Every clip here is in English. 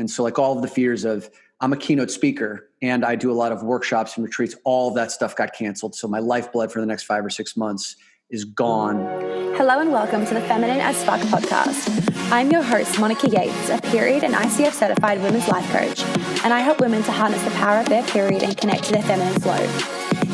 And so like all of the fears of, I'm a keynote speaker and I do a lot of workshops and retreats, all of that stuff got canceled. So my lifeblood for the next 5 or 6 months is gone. Hello and welcome to the Feminine as Fuck podcast. I'm your host, Monica Yates, a period and ICF certified women's life coach, and I help women to harness the power of their period and connect to their feminine flow.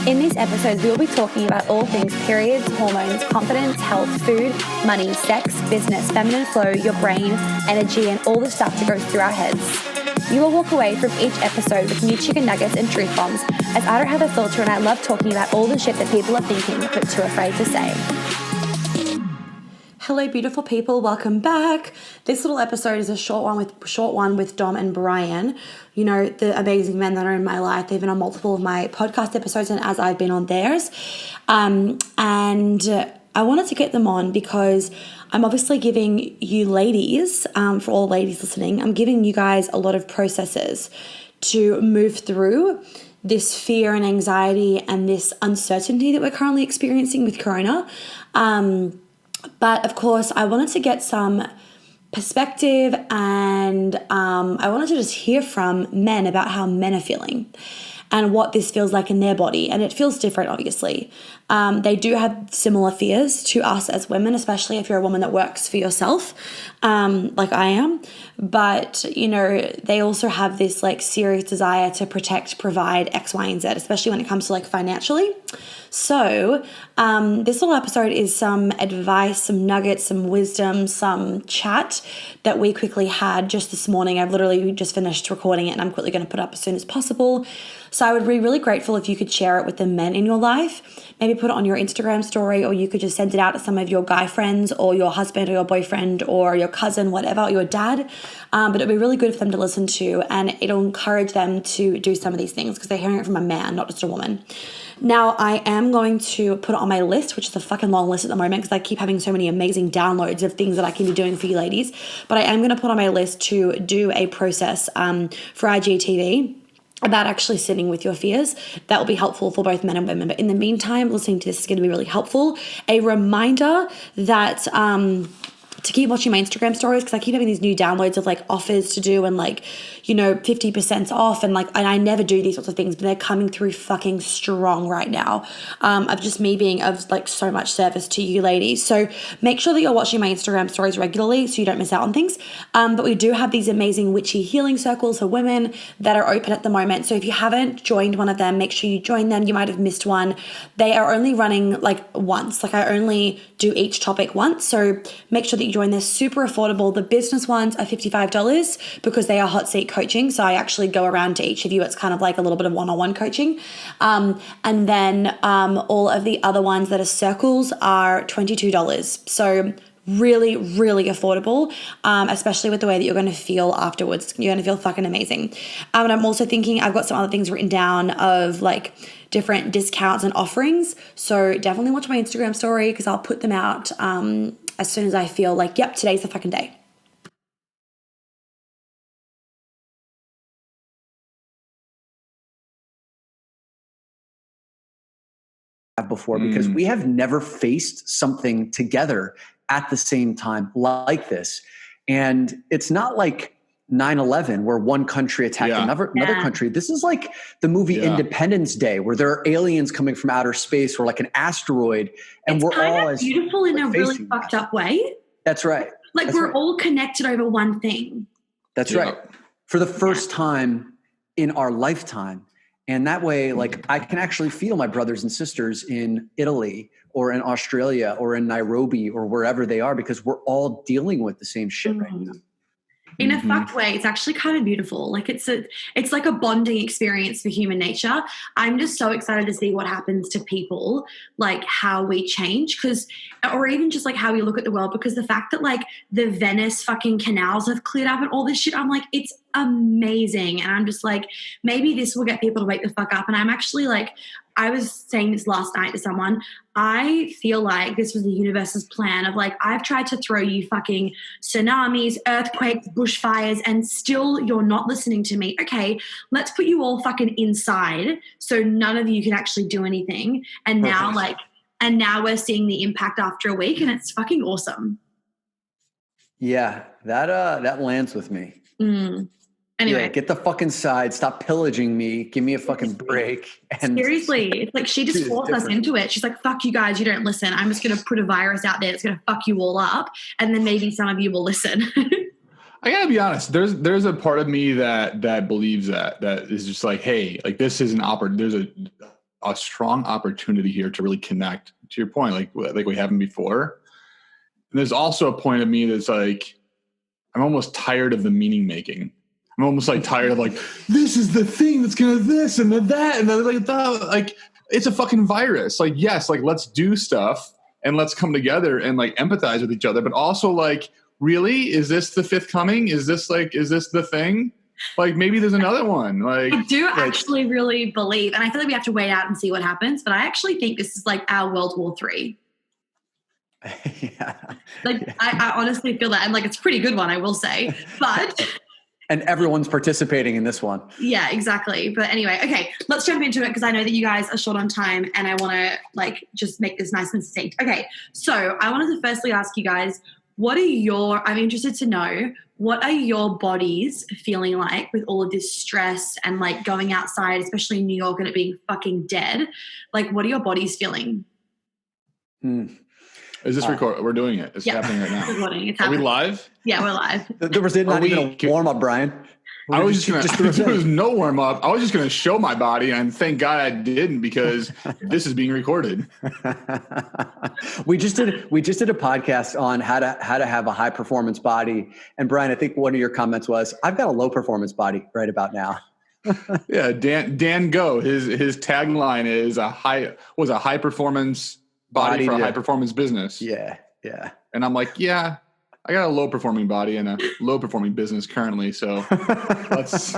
In these episodes, we will be talking about all things periods, hormones, confidence, health, food, money, sex, business, feminine flow, your brain, energy, and all the stuff that goes through our heads. You will walk away from each episode with new chicken nuggets and truth bombs, as I don't have a filter and I love talking about all the shit that people are thinking but too afraid to say. Hello, beautiful people. Welcome back. This little episode is a short one with Dom and Byran. You know, the amazing men that are in my life. They've been on multiple of my podcast episodes and as I've been on theirs. And I wanted to get them on because I'm obviously giving you ladies, for all ladies listening, I'm giving you guys a lot of processes to move through this fear and anxiety and this uncertainty that we're currently experiencing with Corona. But of course, I wanted to get some perspective and I wanted to just hear from men about how men are feeling and what this feels like in their body. And it feels different, obviously. They do have similar fears to us as women, especially if you're a woman that works for yourself, like I am. But, you know, they also have this like serious desire to protect, provide X, Y, and Z, especially when it comes to like financially. So this little episode is some advice, some nuggets, some wisdom, some chat that we quickly had just this morning. I've literally just finished recording it and I'm quickly going to put it up as soon as possible. So I would be really grateful if you could share it with the men in your life. Maybe put it on your Instagram story, or you could just send it out to some of your guy friends or your husband or your boyfriend or your cousin, whatever, or your dad. But it'd be really good for them to listen to, and it'll encourage them to do some of these things because they're hearing it from a man, not just a woman. Now, I am going to put it on my list, which is a fucking long list at the moment because I keep having so many amazing downloads of things that I can be doing for you ladies. But I am going to put on my list to do a process for IGTV about actually sitting with your fears. That will be helpful for both men and women. But in the meantime, listening to this is going to be really helpful. A reminder that to keep watching my Instagram stories because I keep having these new downloads of like offers to do and like, you know, 50% off and I never do these sorts of things, but they're coming through fucking strong right now of just me being of like so much service to you ladies. So make sure that you're watching my Instagram stories regularly so you don't miss out on things. But we do have these amazing witchy healing circles for women that are open at the moment. So if you haven't joined one of them, make sure you join them. You might have missed one. They are only running like once. Like I only do each topic once. So make sure that you join. They're super affordable. The business ones are $55 because they are hot seat coaching. So I actually go around to each of you. It's kind of like a little bit of one-on-one coaching. And then all of the other ones that are circles are $22. So really, really affordable, especially with the way that you're going to feel afterwards. You're going to feel fucking amazing. And I'm also thinking I've got some other things written down of like different discounts and offerings. So definitely watch my Instagram story because I'll put them out as soon as I feel like, yep, today's the fucking day. Before because we have never faced something together at the same time like this. And it's not like 9/11 where one country attacked another country. This is like the movie Independence Day where there are aliens coming from outer space or like an asteroid and it's we're kind all of beautiful in a really fucked up way. That's right. Like we're all connected over one thing. That's right. For the first time in our lifetime. And that way, like, I can actually feel my brothers and sisters in Italy or in Australia or in Nairobi or wherever they are because we're all dealing with the same shit right now. In a fucked way, it's actually kind of beautiful. Like it's like a bonding experience for human nature. I'm just so excited to see what happens to people, like how we change or even just like how we look at the world, because the fact that like the Venice fucking canals have cleared up and all this shit, I'm like, it's amazing. And I'm just like, maybe this will get people to wake the fuck up. And I'm actually like, I was saying this last night to someone, I feel like this was the universe's plan of like, I've tried to throw you fucking tsunamis, earthquakes, bushfires, and still you're not listening to me. Okay, let's put you all fucking inside so none of you can actually do anything. And now now we're seeing the impact after a week and it's fucking awesome. Yeah, that lands with me. Anyway. Yeah, get the fucking side. Stop pillaging me. Give me a fucking break. And seriously, it's like she just forced us into it. She's like, fuck you guys, you don't listen. I'm just going to put a virus out there that's going to fuck you all up. And then maybe some of you will listen. I gotta be honest. There's a part of me that believes that is just like, hey, like this is there's a strong opportunity here to really connect. To your point, like we haven't before. And there's also a point of me that's like, I'm almost tired of the meaning making. I'm almost like tired of like, this is the thing that's gonna this and then that and then like it's a fucking virus. Like, yes, like let's do stuff and let's come together and like empathize with each other, but also like, really, is this the fifth coming? Is this the thing? Like maybe there's another one. Like I do actually really believe, and I feel like we have to wait out and see what happens, but I actually think this is like our World War III. Yeah. I honestly feel that. And like, it's a pretty good one, I will say, but. And everyone's participating in this one. Yeah, exactly. But anyway, okay, let's jump into it because I know that you guys are short on time and I want to like just make this nice and succinct. Okay, so I wanted to firstly ask you guys, I'm interested to know, what are your bodies feeling like with all of this stress and like going outside, especially in New York and it being fucking dead? Like, what are your bodies feeling? Is this record? We're doing it. It's happening right now. It's Are we live? Yeah, we're live. There was not even a warm up, Brian. I was just going to, there was no warm up. I was just going to show my body, and thank God I didn't because this is being recorded. We just did a podcast on how to have a high performance body. And Brian, I think one of your comments was, I've got a low performance body right about now. Yeah. Dan Go, his tagline is a high performance body for a high performance business. Yeah. Yeah. And I'm like, yeah, I got a low performing body and a low performing business currently. So let's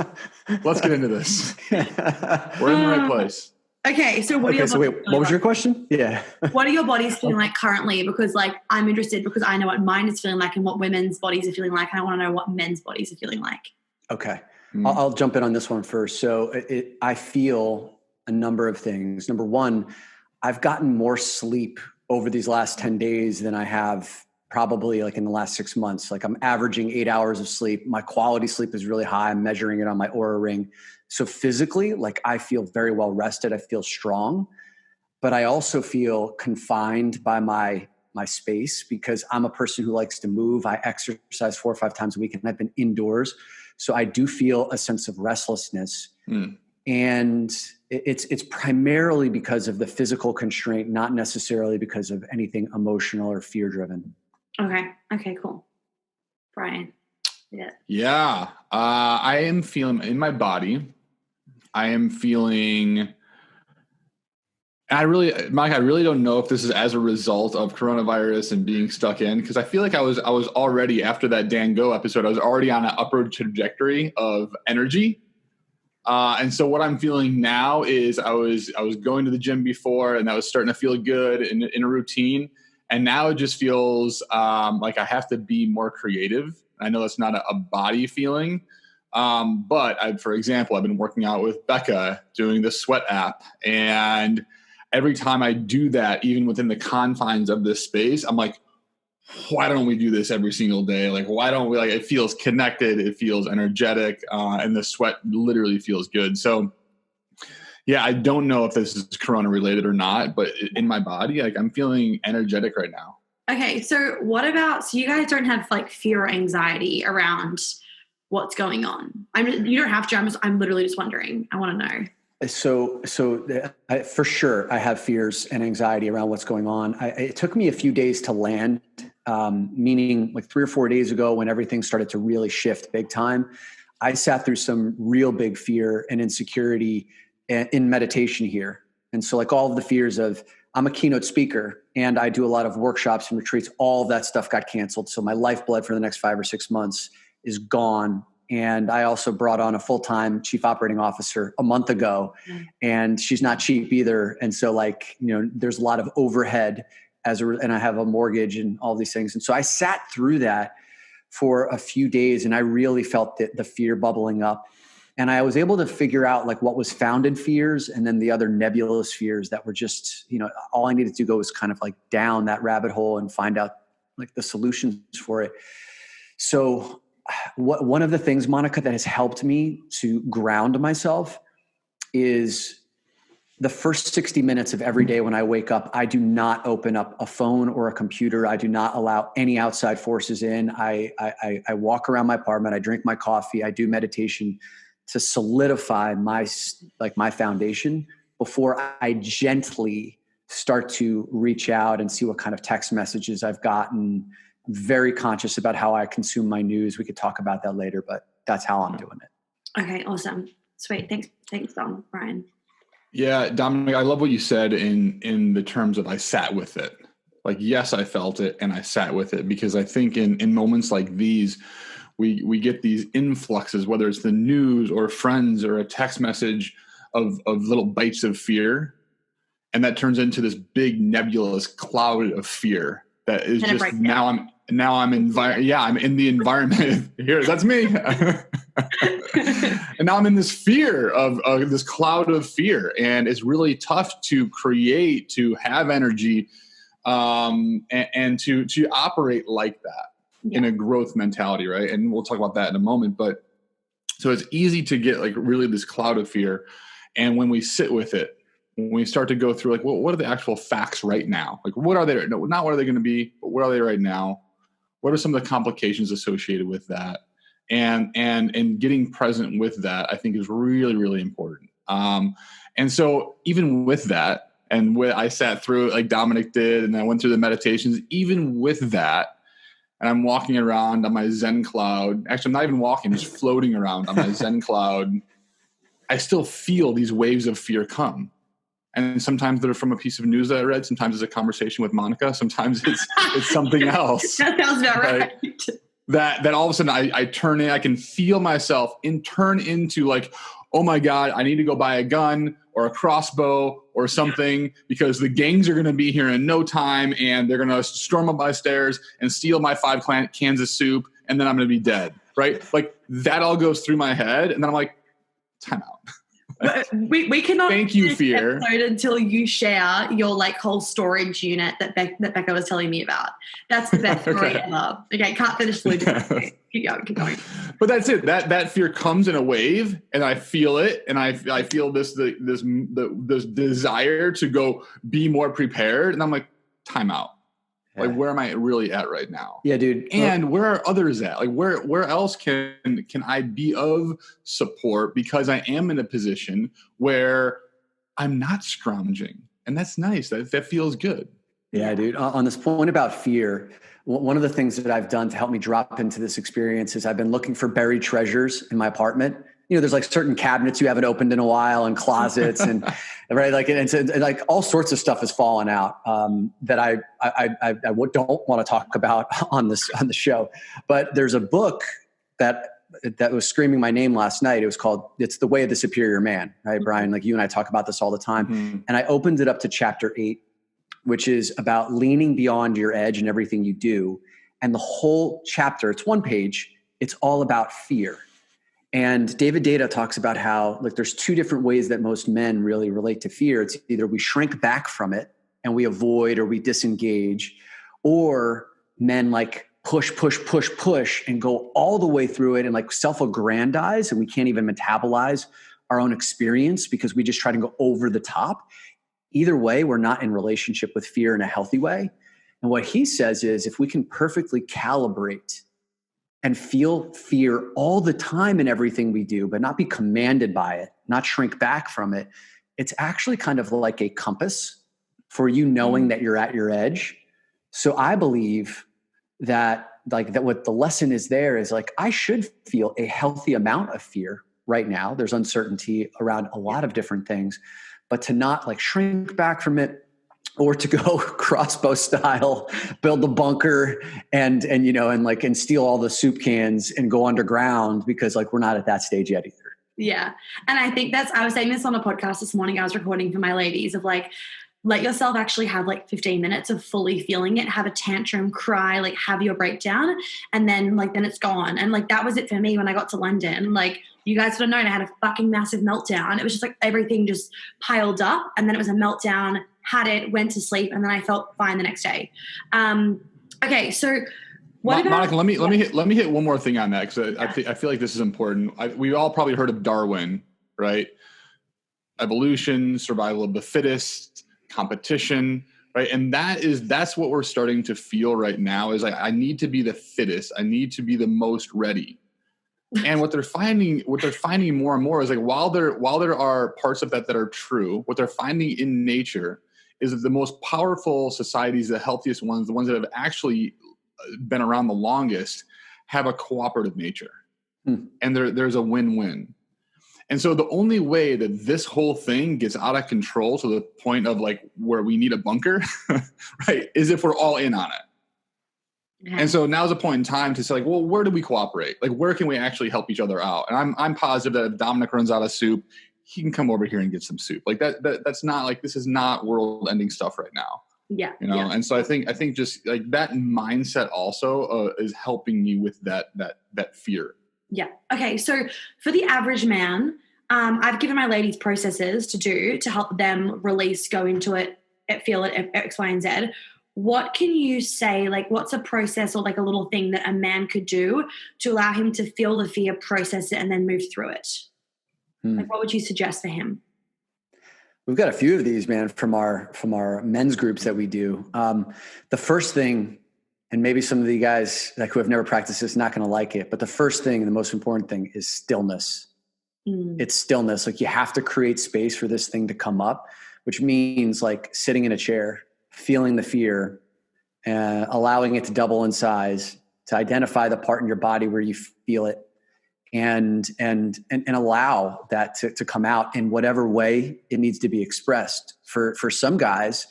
get into this. We're in the right place. Okay. So what was your question? Yeah. What are your bodies feeling like currently? Because like, I'm interested because I know what mine is feeling like and what women's bodies are feeling like. And I want to know what men's bodies are feeling like. Okay. I'll jump in on this one first. So I feel a number of things. Number one, I've gotten more sleep over these last 10 days than I have probably like in the last 6 months. Like I'm averaging 8 hours of sleep. My quality sleep is really high. I'm measuring it on my Oura Ring. So physically, like I feel very well rested. I feel strong, but I also feel confined by my space because I'm a person who likes to move. I exercise 4 or 5 times a week and I've been indoors. So I do feel a sense of restlessness. And it's primarily because of the physical constraint, not necessarily because of anything emotional or fear driven. Okay, cool. Brian. Yeah. I am feeling in my body. I am feeling, Mike, I really don't know if this is as a result of coronavirus and being stuck in, because I feel like I was already, after that Dan Go episode, I was already on an upward trajectory of energy. And so what I'm feeling now is I was going to the gym before and that was starting to feel good in a routine. And now it just feels like I have to be more creative. I know that's not a body feeling. But for example, I've been working out with Becca doing the sweat app. And every time I do that, even within the confines of this space, I'm like, why don't we do this every single day? Like, why don't we, like, it feels connected. It feels energetic. And the sweat literally feels good. So yeah, I don't know if this is Corona related or not, but in my body, like I'm feeling energetic right now. Okay. So so you guys don't have like fear or anxiety around what's going on? You don't have to, I'm literally just wondering. I want to know. So for sure, I have fears and anxiety around what's going on. It took me a few days to land, meaning like 3 or 4 days ago when everything started to really shift big time. I sat through some real big fear and insecurity in meditation here. And so like all of the fears of, I'm a keynote speaker and I do a lot of workshops and retreats, all of that stuff got canceled. So my lifeblood for the next 5 or 6 months is gone. And I also brought on a full-time chief operating officer a month ago, and she's not cheap either. And so like, there's a lot of overhead and I have a mortgage and all these things. And so I sat through that for a few days and I really felt the fear bubbling up. And I was able to figure out like what was founded fears and then the other nebulous fears that were just, all I needed to go was kind of like down that rabbit hole and find out like the solutions for it. So one of the things, Monica, that has helped me to ground myself is the first 60 minutes of every day when I wake up, I do not open up a phone or a computer. I do not allow any outside forces in. I walk around my apartment. I drink my coffee. I do meditation to solidify my foundation before I gently start to reach out and see what kind of text messages I've gotten. I'm very conscious about how I consume my news. We could talk about that later, but that's how I'm doing it. Okay, awesome. Sweet. Thanks, Dom, Brian. Yeah, Dominic, I love what you said in the terms of I sat with it. Like, yes, I felt it and I sat with it, because I think in moments like these, we get these influxes, whether it's the news or friends or a text message of little bites of fear. And that turns into this big nebulous cloud of fear that is just I'm in the environment here. That's me. And now I'm in this fear of this cloud of fear. And it's really tough to create, to have energy, and to operate like that in a growth mentality. Right. And we'll talk about that in a moment, but so it's easy to get like really this cloud of fear. And when we sit with it, when we start to go through like, well, what are the actual facts right now? Like, what are they? No, not what are they going to be, but what are they right now? What are some of the complications associated with that? And getting present with that, I think, is really, really important. And so even with that, and I sat through it like Dominic did, and I went through the meditations, even with that, and I'm walking around on my Zen cloud. Actually, I'm not even walking, just floating around on my Zen cloud. I still feel these waves of fear come. And sometimes they're from a piece of news that I read. Sometimes it's a conversation with Monica. Sometimes it's something else. That sounds about right. That all of a sudden I turn in, I can feel myself turn into like, oh my God, I need to go buy a gun or a crossbow or something, because the gangs are going to be here in no time, and they're going to storm up my stairs and steal my 5 cans of soup, and then I'm going to be dead. Right? Like, that all goes through my head, and then I'm like, time out. We cannot thank you, fear, until you share your like whole storage unit that Becca was telling me about. That's the best story ever. Okay, can't finish the loop. Keep going. But that's it. That fear comes in a wave, and I feel it, and I feel this desire to go be more prepared, and I'm like, time out. Like, where am I really at right now? Yeah, dude. And where are others at? Like, where else can I be of support? Because I am in a position where I'm not scrounging, and that's nice. That feels good. Yeah, dude. On this point about fear, one of the things that I've done to help me drop into this experience is I've been looking for buried treasures in my apartment. You know, there's like certain cabinets you haven't opened in a while, and closets, and right, like, and like all sorts of stuff has fallen out that I don't want to talk about on the show. But there's a book that was screaming my name last night. It was called "It's the Way of the Superior Man." Right, Brian? Like, you and I talk about this all the time. Mm-hmm. And I opened it up to chapter 8, which is about leaning beyond your edge in everything you do. And the whole chapter, it's 1 page. It's all about fear. And David Data talks about how, like, there's 2 different ways that most men really relate to fear. It's either we shrink back from it and we avoid or we disengage, or men like push and go all the way through it and like self-aggrandize, and we can't even metabolize our own experience because we just try to go over the top. Either way, we're not in relationship with fear in a healthy way. And what he says is, if we can perfectly calibrate and feel fear all the time in everything we do, but not be commanded by it, not shrink back from it, it's actually kind of like a compass for you knowing that you're at your edge. So I believe that what the lesson is there is like, I should feel a healthy amount of fear right now. There's uncertainty around a lot of different things, but to not like shrink back from it, or to go crossbow style, build the bunker and steal all the soup cans and go underground, because like we're not at that stage yet either. Yeah. And I think I was saying this on a podcast this morning I was recording for my ladies, of like, let yourself actually have like 15 minutes of fully feeling it, have a tantrum, cry, like have your breakdown, and then it's gone. And like, that was it for me when I got to London. Like, you guys would have known I had a fucking massive meltdown. It was just like everything just piled up, and then it was a meltdown, had it, went to sleep, and then I felt fine the next day. Okay, so Monica, let me hit one more thing on that, because I feel like this is important. We all probably heard of Darwin, right? Evolution, survival of the fittest, competition, right? And that's what we're starting to feel right now, is like, I need to be the fittest. I need to be the most ready. And what they're finding more and more is, like, while there are parts of that are true, what they're finding in nature is that the most powerful societies, the healthiest ones, the ones that have actually been around the longest, have a cooperative nature. And there's a win-win. And so the only way that this whole thing gets out of control to the point of, like, where we need a bunker, right, is if we're all in on it. Okay. And so now's a point in time to say, like, well, where do we cooperate? Like, where can we actually help each other out? And I'm positive that if Dominic runs out of soup, he can come over here and get some soup. Like, that's not, like, this is not world-ending stuff right now. Yeah. You know, yeah. And so I think just, like, that mindset also is helping me with that fear. Yeah. Okay. So for the average man, I've given my ladies processes to do to help them release, go into it, feel it, X, Y, and Z. What can you say, like, what's a process or, like, a little thing that a man could do to allow him to feel the fear, process it, and then move through it? Like, what would you suggest for him? We've got a few of these, man, from our men's groups that we do. The first thing, and maybe some of the guys, like, who have never practiced this, not going to like it, but the first thing, the most important thing, is stillness. It's stillness. Like, you have to create space for this thing to come up, which means, like, sitting in a chair, feeling the fear, allowing it to double in size, to identify the part in your body where you feel it, and allow that to come out in whatever way it needs to be expressed. For some guys,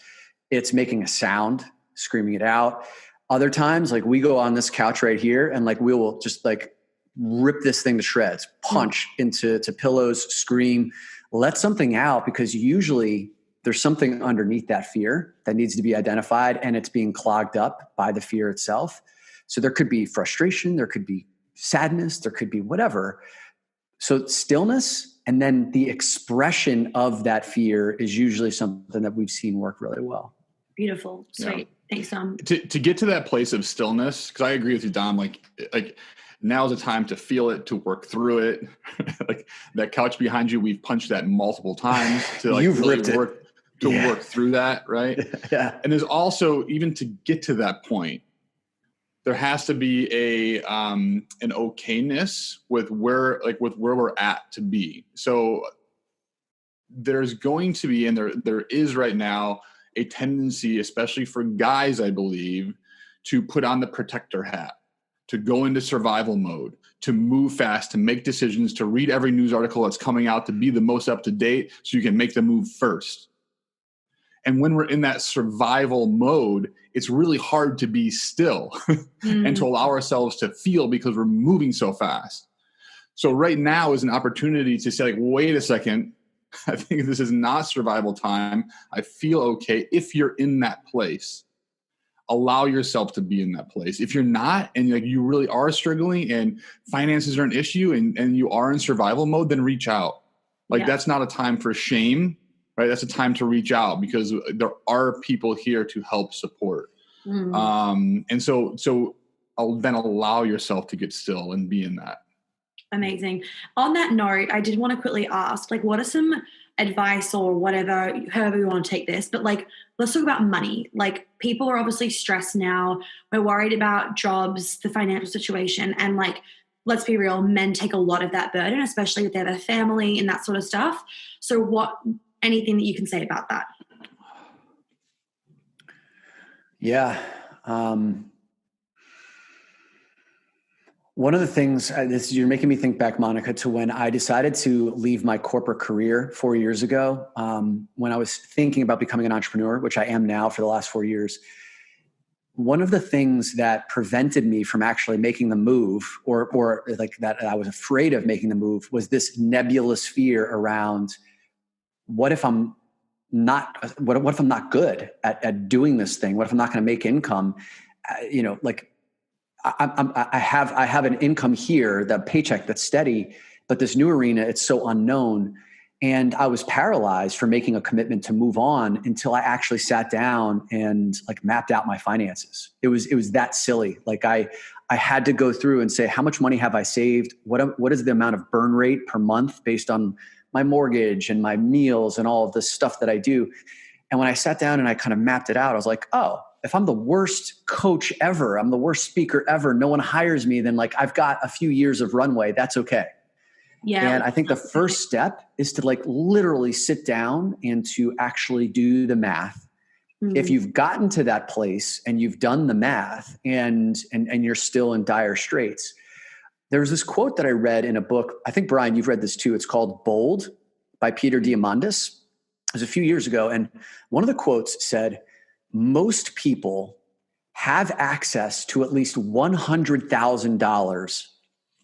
it's making a sound, screaming it out. Other times, like, we go on this couch right here, and, like, we will just, like, rip this thing to shreds, punch into pillows, scream, let something out, because usually there's something underneath that fear that needs to be identified, and it's being clogged up by the fear itself. So there could be frustration, there could be sadness, there could be whatever. So stillness, and then the expression of that fear, is usually something that we've seen work really well. Beautiful. Sweet. Yeah. Thanks, Dom. To get to that place of stillness, because I agree with you, Dom, like now's the time to feel it, to work through it. Like, that couch behind you, we've punched that multiple times to, like, You've really ripped work to work through that, right? Yeah. And there's also, even to get to that point, there has to be an okayness with where we're at to be. So there's going to be, and there is right now, a tendency, especially for guys, I believe, to put on the protector hat, to go into survival mode, to move fast, to make decisions, to read every news article that's coming out, to be the most up to date so you can make the move first. And when we're in that survival mode, it's really hard to be still and to allow ourselves to feel, because we're moving so fast. So right now is an opportunity to say, like, wait a second, I think this is not survival time. I feel okay. If you're in that place, allow yourself to be in that place. If you're not, and, like, you really are struggling and finances are an issue, and you are in survival mode, then reach out. Like, that's not a time for shame, right? That's a time to reach out, because there are people here to help support. And so I'll then allow yourself to get still and be in that. Amazing. On that note, I did want to quickly ask, like, what are some advice or whatever, however you want to take this, but, like, let's talk about money. Like, people are obviously stressed now. We're worried about jobs, the financial situation, and, like, let's be real, men take a lot of that burden, especially if they have a family and that sort of stuff. So anything that you can say about that? Yeah. One of the things, you're making me think back, Monica, to when I decided to leave my corporate career 4 years ago, when I was thinking about becoming an entrepreneur, which I am now for the last 4 years. One of the things that prevented me from actually making the move, or like that I was afraid of making the move, was this nebulous fear around, what if I'm not good at doing this thing? What if I'm not going to make income? Like, I have an income here, that paycheck that's steady, but this new arena, it's so unknown. And I was paralyzed from making a commitment to move on until I actually sat down and like mapped out my finances. It was that silly. Like I had to go through and say, how much money have I saved? What is the amount of burn rate per month based on my mortgage and my meals and all of this stuff that I do? And when I sat down and I kind of mapped it out, I was like, oh, if I'm the worst coach ever, I'm the worst speaker ever, no one hires me, then like I've got a few years of runway. That's okay. Yeah. And I think the first step is to like literally sit down and to actually do the math. Mm-hmm. If you've gotten to that place and you've done the math and you're still in dire straits, there's this quote that I read in a book. I think, Brian, you've read this too. It's called Bold by Peter Diamandis. It was a few years ago. And one of the quotes said, most people have access to at least $100,000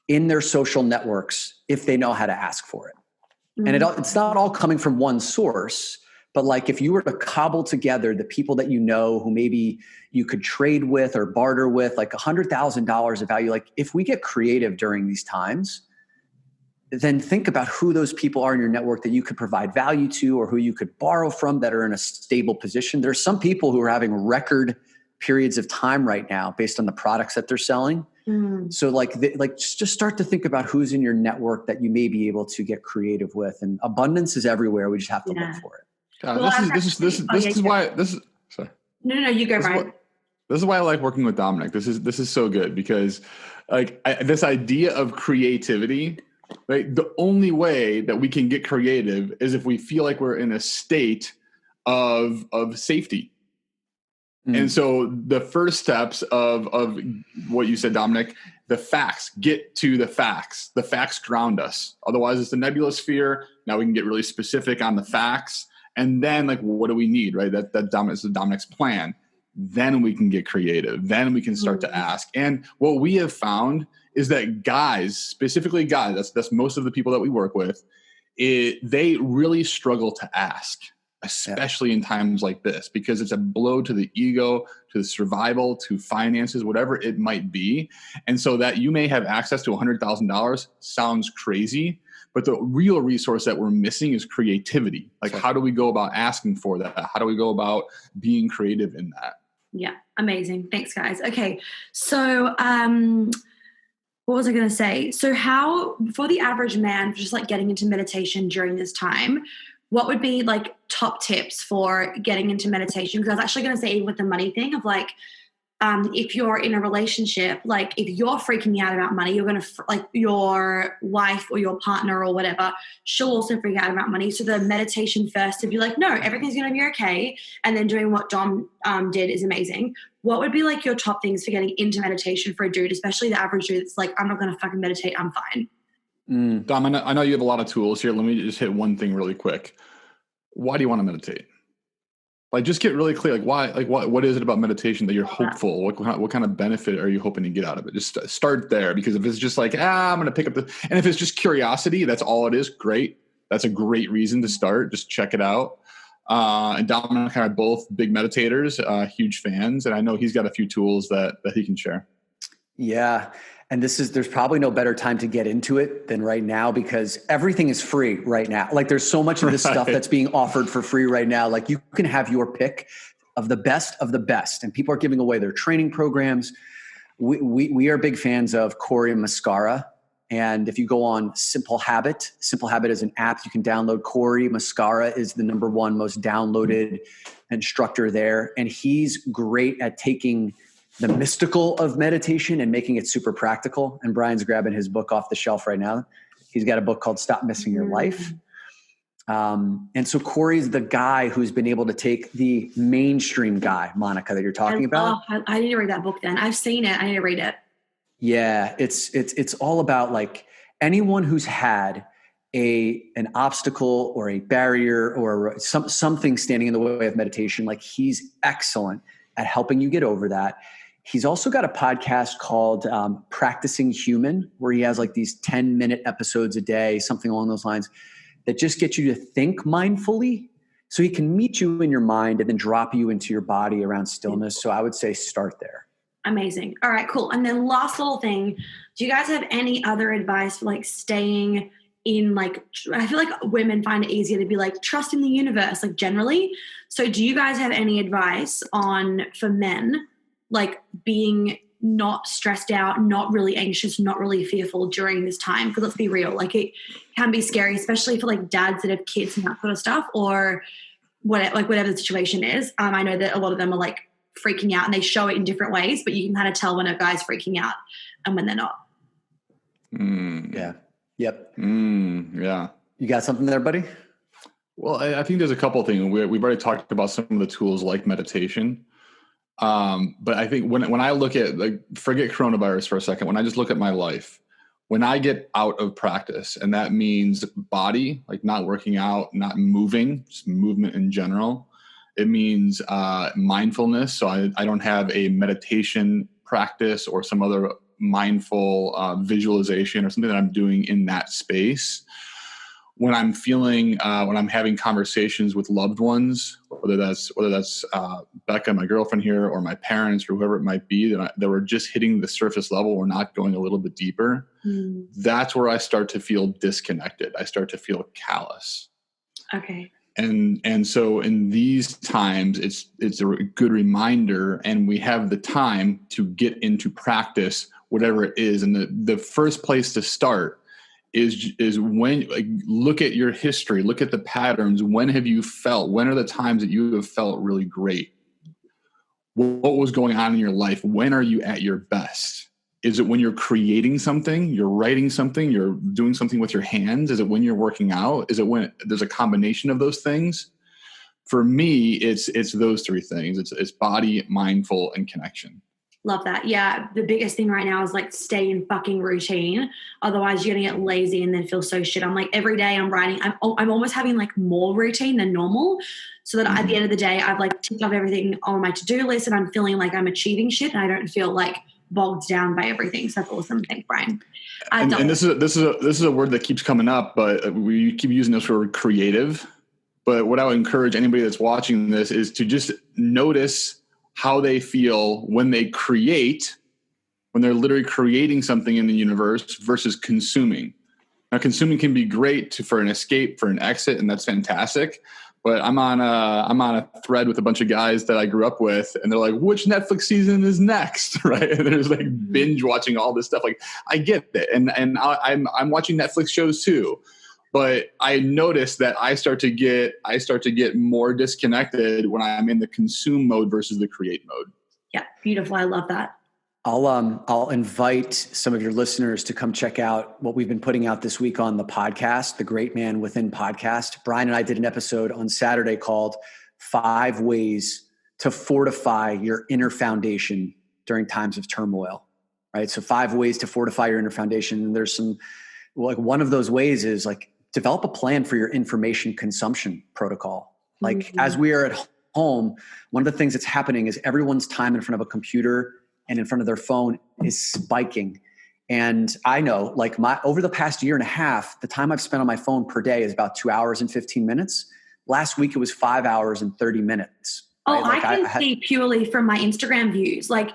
in their social networks if they know how to ask for it. Mm-hmm. And it's not all coming from one source, but like if you were to cobble together the people that you know who maybe you could trade with or barter with, like $100,000 of value, like if we get creative during these times, then think about who those people are in your network that you could provide value to or who you could borrow from that are in a stable position. There's some people who are having record periods of time right now based on the products that they're selling. Mm. So just start to think about who's in your network that you may be able to get creative with, and abundance is everywhere. We just have to look for it. Sorry. No, you go, Brian. This is why I like working with Dominic. This is so good because this idea of creativity, right? The only way that we can get creative is if we feel like we're in a state of safety. Mm. And so the first steps of what you said, Dominic, the facts, get to the facts. The facts ground us. Otherwise, it's the nebulous fear. Now we can get really specific on the facts. And then like, what do we need, right? That is Dominic's plan. Then we can get creative. Then we can start to ask. And what we have found is that guys, specifically guys, that's most of the people that we work with, they really struggle to ask, especially in times like this, because it's a blow to the ego, to the survival, to finances, whatever it might be. And so that you may have access to $100,000 sounds crazy, but the real resource that we're missing is creativity. Like, how do we go about asking for that? How do we go about being creative in that? Yeah. Amazing. Thanks, guys. Okay. So, what was I going to say? So how, for the average man, just like getting into meditation during this time, what would be like top tips for getting into meditation? Because I was actually going to say, even with the money thing of like, if you're in a relationship, like if you're freaking out about money, you're going to like your wife or your partner or whatever, she'll also freak out about money. So the meditation first to be like, no, everything's going to be okay. And then doing what Dom did is amazing. What would be like your top things for getting into meditation for a dude, especially the average dude that's like, I'm not going to fucking meditate, I'm fine. Dom, I know you have a lot of tools here. Let me just hit one thing really quick. Why do you want to meditate? Like, just get really clear. Like, why? Like, what is it about meditation that you're hopeful? What kind of benefit are you hoping to get out of it? Just start there, because if it's just like, I'm going to pick up and if it's just curiosity, that's all it is. Great. That's a great reason to start. Just check it out. And Dominic and I are both big meditators, huge fans, and I know he's got a few tools that he can share. Yeah. And there's probably no better time to get into it than right now, because everything is free right now. Like, there's so much of this stuff that's being offered for free right now. Like, you can have your pick of the best, and people are giving away their training programs. We are big fans of Corey Muscara. And if you go on Simple Habit is an app you can download. Corey Muscara is the #1 most downloaded instructor there. And he's great at taking the mystical of meditation and making it super practical. And Brian's grabbing his book off the shelf right now. He's got a book called Stop Missing Your Life. And so Corey's the guy who's been able to take the mainstream guy, Monica, that you're talking about. I need to read that book then. I've seen it. I need to read it. Yeah. It's all about like anyone who's had an obstacle or a barrier or something standing in the way of meditation. Like, he's excellent at helping you get over that. He's also got a podcast called Practicing Human, where he has like these 10-minute episodes a day, something along those lines, that just get you to think mindfully. So he can meet you in your mind and then drop you into your body around stillness. So I would say start there. Amazing. All right, cool. And then last little thing, do you guys have any other advice for like staying in like, I feel like women find it easier to be like, trust in the universe, like generally. So do you guys have any advice on, for men, like being not stressed out, not really anxious, not really fearful during this time? Because let's be real, like it can be scary, especially for like dads that have kids and that sort of stuff, or whatever the situation is. I know that a lot of them are like freaking out and they show it in different ways, but you can kind of tell when a guy's freaking out and when they're not. Yeah. Yep. Yeah. You got something there, buddy? Well, I think there's a couple of things. We've already talked about some of the tools like meditation. But I think when I look at, like, forget coronavirus for a second, when I just look at my life, when I get out of practice, and that means body, like not working out, not moving, just movement in general. It means mindfulness. So I don't have a meditation practice or some other mindful visualization or something that I'm doing in that space. When I'm feeling, when I'm having conversations with loved ones, whether that's Becca, my girlfriend here, or my parents, or whoever it might be, that we're just hitting the surface level, we're not going a little bit deeper. That's where I start to feel disconnected. I start to feel callous. Okay. And so in these times, it's a good reminder, and we have the time to get into practice, whatever it is. And the first place to start is when, like, look at your history, look at the patterns. When are the times that you have felt really great? What was going on in your life? When are you at your best? Is it when you're creating something, you're writing something, you're doing something with your hands? Is it when you're working out? Is it when there's a combination of those things? For me, it's those three things. It's body, mindful, and connection. Love that. Yeah. The biggest thing right now is like stay in fucking routine. Otherwise you're going to get lazy and then feel so shit. I'm like, every day I'm writing, I'm almost having like more routine than normal, so that at the end of the day, I've like ticked off everything on my to-do list and I'm feeling like I'm achieving shit and I don't feel like bogged down by everything. So that's awesome. Thanks, Brian. And this is a word that keeps coming up, but we keep using this word creative. But what I would encourage anybody that's watching this is to just notice how they feel when they create, when they're literally creating something in the universe versus consuming. Now, consuming can be great for an escape, for an exit, and that's fantastic. But I'm on a thread with a bunch of guys that I grew up with, and they're like, which Netflix season is next? Right? And there's like binge watching all this stuff. Like, I get it. And I'm watching Netflix shows too. But I noticed that I start to get more disconnected when I'm in the consume mode versus the create mode. Yeah, beautiful. I love that. I'll invite some of your listeners to come check out what we've been putting out this week on the podcast, the Great Man Within podcast. Brian and I did an episode on Saturday called 5 Ways to Fortify Your Inner Foundation During Times of Turmoil, right? So 5 ways to fortify your inner foundation. And there's some, like, one of those ways is like, develop a plan for your information consumption protocol. Like, as we are at home, one of the things that's happening is everyone's time in front of a computer and in front of their phone is spiking. And I know, like, over the past year and a half, the time I've spent on my phone per day is about 2 hours and 15 minutes. Last week, it was 5 hours and 30 minutes. Oh, right? Like I can see purely from my Instagram views, like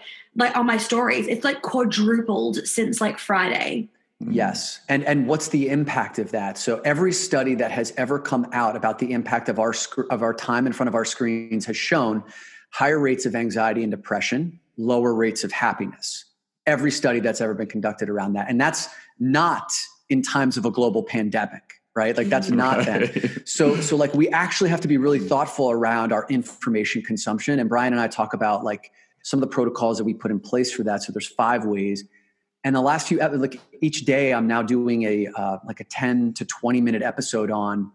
on my stories, it's like quadrupled since like Friday. Yes. And what's the impact of that? So every study that has ever come out about the impact of our time in front of our screens has shown higher rates of anxiety and depression, lower rates of happiness. Every study that's ever been conducted around that. And that's not in times of a global pandemic, right? Like, that's not them. So like, we actually have to be really thoughtful around our information consumption. And Brian and I talk about like some of the protocols that we put in place for that. So there's 5 ways. And the last few, like, each day I'm now doing a 10 to 20 minute episode on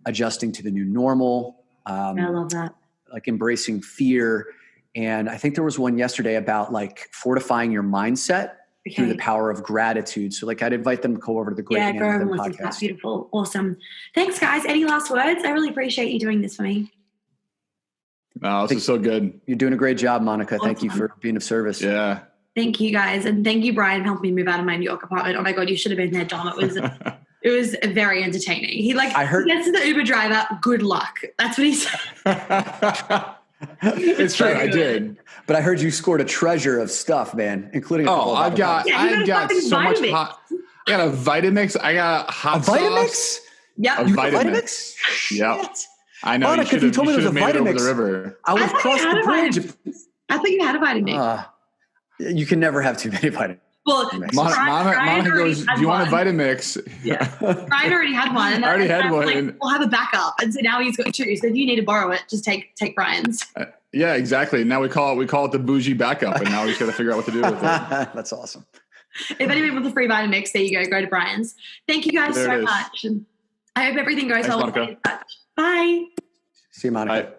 adjusting to the new normal. I love that. Like embracing fear. And I think there was one yesterday about like fortifying your mindset through the power of gratitude. So like, I'd invite them to go over to the Great Man Within podcast. Listen to that. Beautiful. Awesome. Thanks, guys. Any last words? I really appreciate you doing this for me. Oh, this is so good. You're doing a great job, Monica. Awesome. Thank you for being of service. Yeah. Thank you, guys. And thank you, Brian, for helping me move out of my New York apartment. Oh my God, you should have been there, Dom. It was very entertaining. He gets to the Uber driver, good luck. That's what he said. It's true. I did. But I heard you scored a treasure of stuff, man, including. I've got so much I got a Vitamix. I got hot sauce. Vitamix? Yeah. A Vitamix. Yep. I know. Monica, if you told me it was a made it over Vitamix, the river. I would have crossed the bridge. I thought you had a Vitamix. You can never have too many Vitamix. Well, Monica goes, do you want a Vitamix? Yeah. Brian already had one. And I already had one. Like, we'll have a backup. And so now he's got two. So if you need to borrow it, just take Brian's. Yeah, exactly. Now we call it the bougie backup, and now we just got to figure out what to do with it. That's awesome. If anyone wants a free Vitamix, there you go to Brian's. Thank you guys so much. And I hope everything goes well. Bye. See you, Monica. Bye.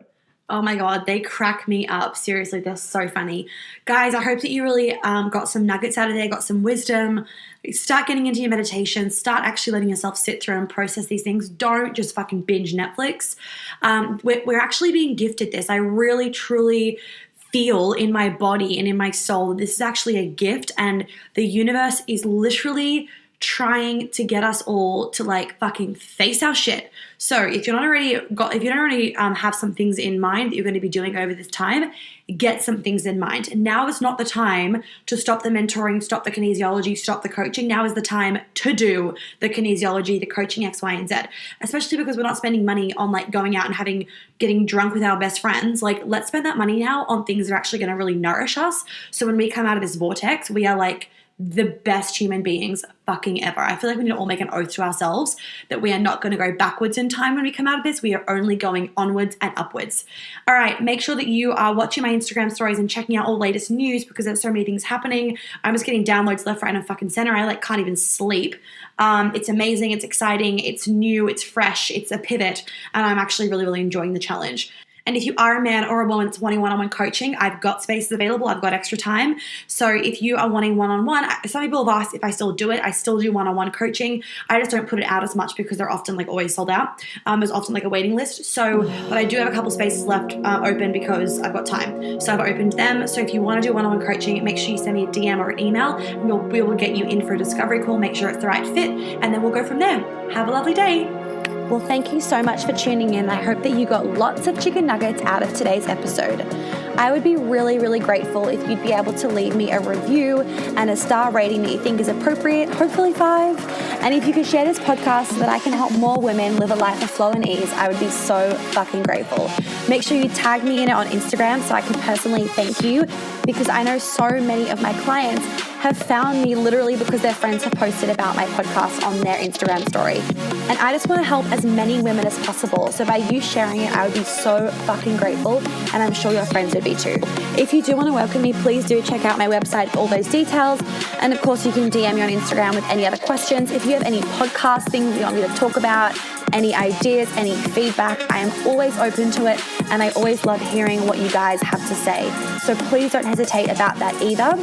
Oh my God, they crack me up. Seriously, they're so funny. Guys, I hope that you really got some nuggets out of there, got some wisdom. Start getting into your meditation. Start actually letting yourself sit through and process these things. Don't just fucking binge Netflix. We're actually being gifted this. I really, truly feel in my body and in my soul this is actually a gift, and the universe is literally trying to get us all to like fucking face our shit. So if you don't already have some things in mind that you're going to be doing over this time, get some things in mind. Now is not the time to stop the mentoring, stop the kinesiology, stop the coaching. Now is the time to do the kinesiology, the coaching X, Y, and Z, especially because we're not spending money on like going out and getting drunk with our best friends. Like, let's spend that money now on things that are actually going to really nourish us. So when we come out of this vortex, we are like the best human beings fucking ever. I feel like we need to all make an oath to ourselves that we are not going to go backwards in time when we come out of this. We are only going onwards and upwards. All right, make sure that you are watching my Instagram stories and checking out all the latest news because there's so many things happening. I'm just getting downloads left, right, and fucking center. I like can't even sleep. It's amazing. It's exciting. It's new. It's fresh. It's a pivot. And I'm actually really, really enjoying the challenge. And if you are a man or a woman that's wanting one-on-one coaching, I've got spaces available. I've got extra time. So if you are wanting one-on-one, some people have asked if I still do it. I still do one-on-one coaching. I just don't put it out as much because they're often like always sold out. There's often like a waiting list. So, but I do have a couple spaces left open because I've got time. So I've opened them. So if you want to do one-on-one coaching, make sure you send me a DM or an email. And we will get you in for a discovery call. Make sure it's the right fit. And then we'll go from there. Have a lovely day. Well, thank you so much for tuning in. I hope that you got lots of chicken nuggets out of today's episode. I would be really, really grateful if you'd be able to leave me a review and a star rating that you think is appropriate, hopefully 5. And if you could share this podcast so that I can help more women live a life of flow and ease, I would be so fucking grateful. Make sure you tag me in it on Instagram so I can personally thank you, because I know so many of my clients have found me literally because their friends have posted about my podcast on their Instagram story. And I just want to help as many women as possible. So by you sharing it, I would be so fucking grateful. And I'm sure your friends would be too. If you do want to work with me, please do check out my website for all those details. And of course, you can DM me on Instagram with any other questions. If you have any podcast things you want me to talk about, any ideas, any feedback, I am always open to it. And I always love hearing what you guys have to say. So please don't hesitate about that either.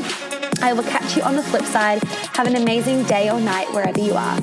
I will catch you on the flip side. Have an amazing day or night wherever you are.